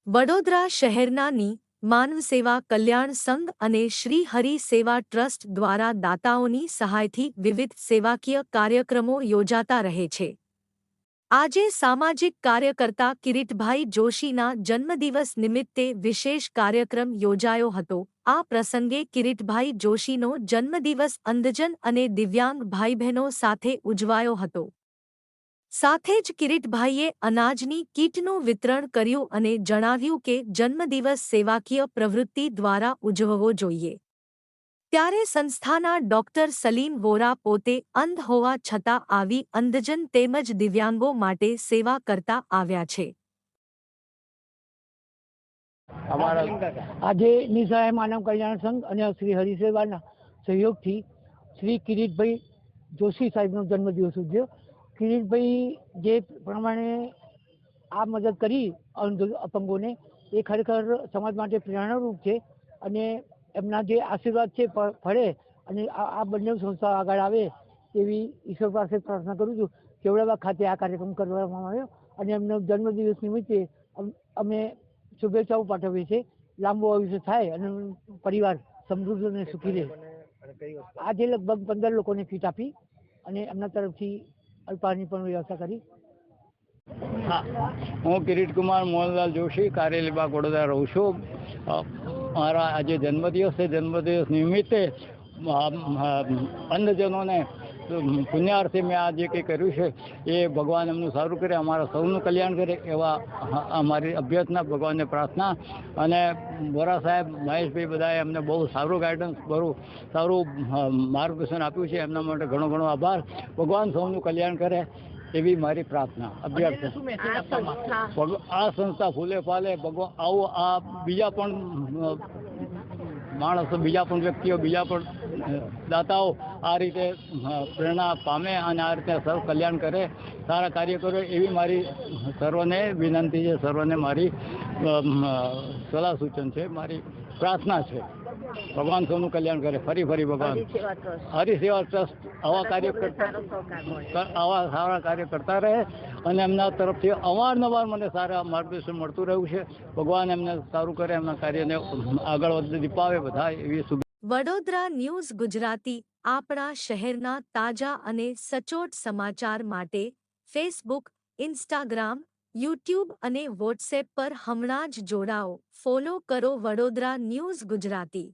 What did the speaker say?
વડોદરા શહેરનાની માનવ સેવા કલ્યાણ સંઘ અને શ્રી હરિ સેવા ટ્રસ્ટ દ્વારા દાતાઓની સહાયથી વિવિધ સેવાકીય કાર્યક્રમો યોજાતા રહે છે। આજે સામાજિક કાર્યકર્તા કિરીટભાઈ જોશીના જન્મદિવસ નિમિત્તે વિશેષ કાર્યક્રમ યોજાયો હતો। આ પ્રસંગે કિરીટભાઈ જોશીનો જન્મદિવસ અંધજન અને દિવ્યાંગ ભાઈ બહેનો સાથે ઉજવાયો હતો। સાથે જ કિરીટભાઈએ અનાજની કીટનું વિતરણ કર્યું અને જણાવ્યું કે જન્મદિવસ સેવાકીય પ્રવૃત્તિ દ્વારા ઉજવવો જોઈએ। ત્યારે સંસ્થાના ડોક્ટર સલીમ વોરા પોતે અંધ હોવા છતાં આવી અંધજન તેમજ દિવ્યાંગો માટે સેવા કરતા આવ્યા છે। આજે નિસહાય માનવ કલ્યાણ સંઘ અને શ્રી હરિસેવાના સહયોગથી શ્રી કિરીટભાઈ જોશી સાહેબનો જન્મદિવસ ઉજવ્યો। કિરીટભાઈ જે પ્રમાણે આ મદદ કરી અપંગોને એ ખરેખર સમાજ માટે પ્રેરણારૂપ છે અને એમના જે આશીર્વાદ છે ફળે અને આ બંને સંસ્થા આગળ આવે તેવી ઈશ્વર પાસે પ્રાર્થના કરું છું। કેવડાબા ખાતે આ કાર્યક્રમ કરવામાં આવ્યો અને એમનો જન્મદિવસ નિમિત્તે અમે શુભેચ્છાઓ પાઠવીએ છીએ। લાંબુ આયુષ્ય થાય અને પરિવાર સમૃદ્ધ અને સુખી રહે। આજે લગભગ 15 લોકોને કીટ આપી અને એમના તરફથી અલ્પાહારની પણ વ્યવસ્થા કરી। હું કિરીટ કુમાર મોહનલાલ જોશી કારેલીબાગ વડોદરા રહું છું। મારા આજે જન્મદિવસ છે। જન્મદિવસ નિમિત્તે અંધજનોને પુણ્યાર્થે મેં આ જે કંઈ કર્યું છે એ ભગવાન એમનું સારું કરે, અમારા સૌનું કલ્યાણ કરે એવા અમારી અભ્યર્થના, ભગવાનને પ્રાર્થના। અને વોરા સાહેબ, મહેશભાઈ બધાએ અમને બહુ સારું ગાઈડન્સ, બહુ સારું માર્ગદર્શન આપ્યું છે। એમના માટે ઘણો ઘણો આભાર। ભગવાન સૌનું કલ્યાણ કરે એવી મારી પ્રાર્થના, અભ્યર્થના। આ સંસ્થા ફૂલે ફાલે ભગવાન આવું આ બીજા પણ માણસો, બીજા પણ વ્યક્તિઓ, બીજા પણ દાતાઓ આ રીતે પ્રેરણા પામે અને આ રીતે સર્વ કલ્યાણ કરે, સારા કાર્ય કરે એવી મારી સર્વને વિનંતી છે, સર્વને મારી સલાહ સૂચન છે, મારી પ્રાર્થના છે। ભગવાન સૌનું કલ્યાણ કરે, ફરી ભગવાન હરિસેવા ટ્રસ્ટ આવા સારા કાર્ય કરતા રહે અને એમના તરફથી અવારનવાર મને સારા માર્ગદર્શન મળતું રહ્યું છે। ભગવાન એમને સારું કરે, એમના કાર્યને આગળ દીપાવે બધા એવી વડોદરા ન્યૂઝ ગુજરાતી આપણા શહેરના તાજા અને સચોટ સમાચાર માટે ફેસબુક, ઇન્સ્ટાગ્રામ, યુટ્યુબ અને વોટ્સએપ પર હમણાં જ જોડાઓ, ફોલો કરો વડોદરા ન્યૂઝ ગુજરાતી।